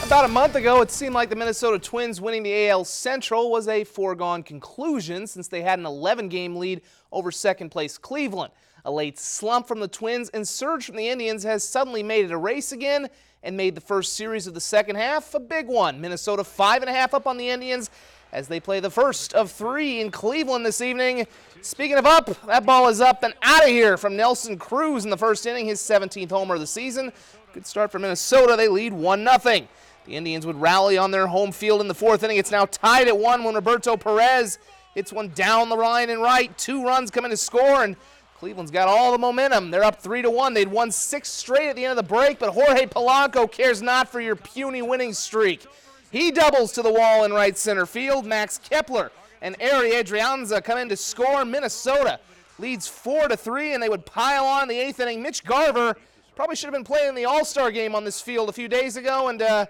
About a month ago, it seemed like the Minnesota Twins winning the AL Central was a foregone conclusion since they had an 11-game lead over second-place Cleveland. A late slump from the Twins and surge from the Indians has suddenly made it a race again and made the first series of the second half a big one. Minnesota 5.5 up on the Indians as they play the first of 3 in Cleveland this evening. Speaking of up, that ball is up and out of here from Nelson Cruz in the first inning, his 17th homer of the season. Good start for Minnesota. They lead 1-0. The Indians would rally on their home field in the fourth inning. It's now tied at 1 when Roberto Perez hits one down the line and right. 2 runs come in to score, and Cleveland's got all the momentum. They're up 3-1. They'd won 6 straight at the end of the break, but Jorge Polanco cares not for your puny winning streak. He doubles to the wall in right center field. Max Kepler and Ari Adrianza come in to score. Minnesota leads 4-3, and they would pile on in the 8th inning. Mitch Garver probably should have been playing in the All-Star game on this field a few days ago, and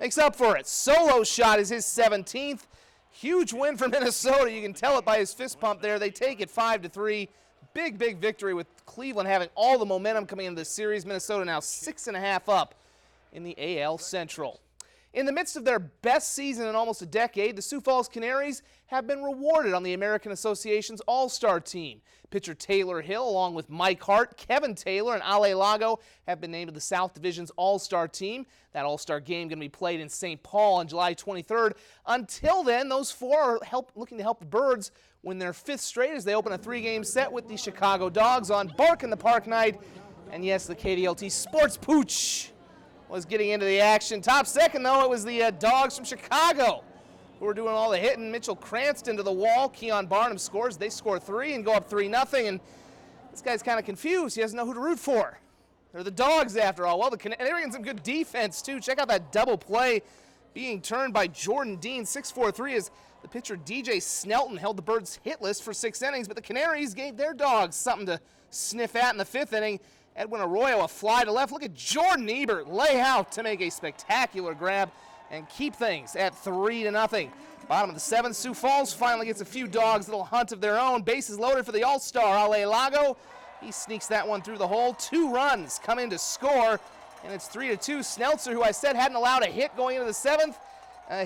makes up for it. Solo shot is his 17th. Huge win for Minnesota. You can tell it by his fist pump there. They take it 5-3. Big victory with Cleveland having all the momentum coming into this series. Minnesota now 6.5 up in the AL Central. In the midst of their best season in almost a decade, the Sioux Falls Canaries have been rewarded on the American Association's All-Star team. Pitcher Taylor Hill, along with Mike Hart, Kevin Taylor, and Ale Lago have been named to the South Division's All-Star team. That All-Star game going to be played in St. Paul on July 23rd. Until then, those 4 are looking to help the Birds win their 5th straight as they open a 3-game set with the Chicago Dogs on Bark in the Park night. And yes, the KDLT Sports Pooch was getting into the action. Top second, though, it was the Dogs from Chicago who were doing all the hitting. Mitchell Cranston to the wall. Keon Barnum scores. They score 3 and go up 3-0. And this guy's kind of confused. He doesn't know who to root for. They're the Dogs, after all. Well, they're getting some good defense, too. Check out that double play being turned by Jordan Dean. 6-4-3 as the pitcher DJ Snelton held the Birds hitless for 6 innings. But the Canaries gave their Dogs something to sniff at in the 5th inning. Edwin Arroyo, a fly to left. Look at Jordan Ebert lay out to make a spectacular grab and keep things at 3-0. Bottom of the 7th, Sioux Falls finally gets a few Dogs, little hunt of their own. Bases loaded for the All-Star, Ale Lago. He sneaks that one through the hole. 2 runs come in to score, and it's 3-2. Sneltzer, who I said hadn't allowed a hit going into the 7th,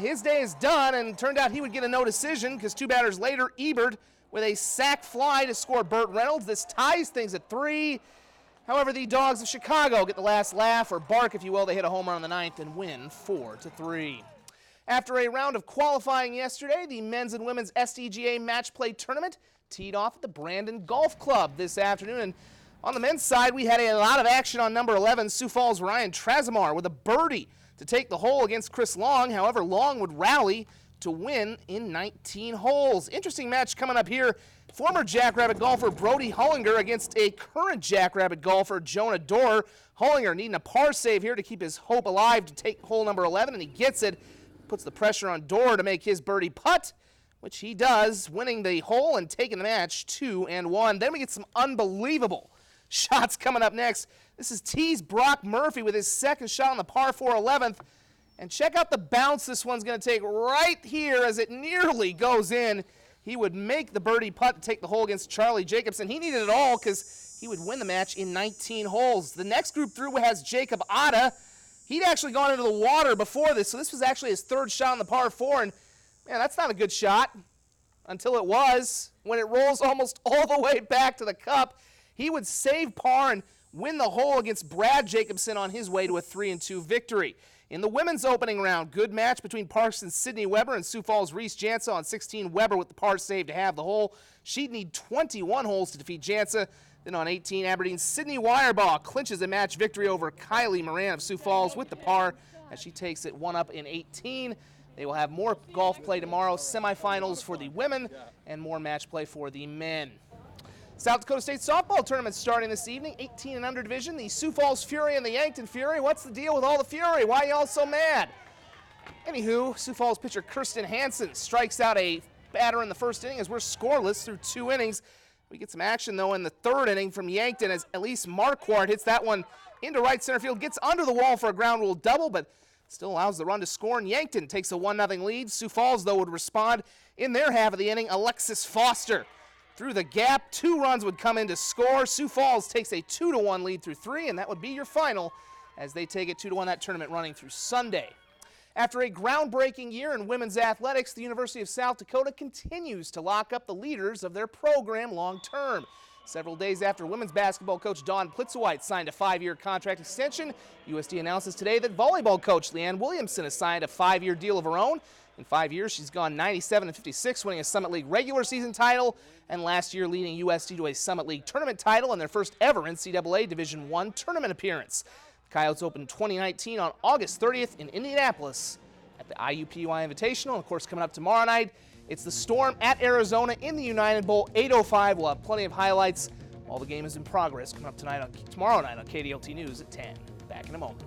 his day is done, and turned out he would get a no decision because 2 batters later, Ebert with a sac fly to score Burt Reynolds. This ties things at 3. However, the Dogs of Chicago get the last laugh, or bark if you will. They hit a home run on the 9th and win 4-3. After a round of qualifying yesterday, the men's and women's SDGA match play tournament teed off at the Brandon Golf Club this afternoon. And on the men's side, we had a lot of action on number 11, Sioux Falls' Ryan Trasimar with a birdie to take the hole against Chris Long. However, Long would rally to win in 19 holes. Interesting match coming up here. Former Jackrabbit golfer Brody Hollinger against a current Jackrabbit golfer, Jonah Dorr. Hollinger needing a par save here to keep his hope alive to take hole number 11, and he gets it. Puts the pressure on Dorr to make his birdie putt, which he does, winning the hole and taking the match 2-1. Then we get some unbelievable shots coming up next. This is T's Brock Murphy with his 2nd shot on the par 4 11th. And check out the bounce this one's going to take right here as it nearly goes in. He would make the birdie putt to take the hole against Charlie Jacobson. He needed it all because he would win the match in 19 holes. The next group through has Jacob Otta. He'd actually gone into the water before this, so this was actually his 3rd shot on the par 4. And, man, that's not a good shot until it was. When it rolls almost all the way back to the cup, he would save par and win the hole against Brad Jacobson on his way to a 3-2 victory. In the women's opening round, good match between Parsons' Sydney Weber and Sioux Falls' Reese Jansa on 16. Weber with the par save to have the hole. She'd need 21 holes to defeat Jansa. Then on 18, Aberdeen's Sydney Wirebaugh clinches a match victory over Kylie Moran of Sioux Falls with the par as she takes it 1 up in 18. They will have more golf play tomorrow, semifinals for the women, and more match play for the men. South Dakota State softball tournament starting this evening, 18 and under division. The Sioux Falls Fury and the Yankton Fury. What's the deal with all the Fury? Why are y'all so mad? Anywho, Sioux Falls pitcher Kirsten Hansen strikes out a batter in the 1st inning as we're scoreless through 2 innings. We get some action, though, in the 3rd inning from Yankton as Elise Marquardt hits that one into right center field, gets under the wall for a ground rule double, but still allows the run to score, and Yankton takes a 1-0 lead. Sioux Falls, though, would respond in their half of the inning. Alexis Foster through the gap. 2 runs would come in to score. Sioux Falls takes a 2-1 lead through 3, and that would be your final as they take it 2-1 that tournament running through Sunday. After a groundbreaking year in women's athletics, the University of South Dakota continues to lock up the leaders of their program long term. Several days after women's basketball coach Dawn Plitzowite signed a 5-year contract extension, USD announces today that volleyball coach Leanne Williamson has signed a 5-year deal of her own. In 5 years, she's gone 97-56, winning a Summit League regular season title, and last year leading USD to a Summit League tournament title and their first ever NCAA Division I tournament appearance. The Coyotes opened 2019 on August 30th in Indianapolis at the IUPUI Invitational. And of course, coming up tomorrow night, it's the Storm at Arizona in the United Bowl, 8:05. We'll have plenty of highlights while the game is in progress. Coming up tomorrow night on KDLT News at 10. Back in a moment.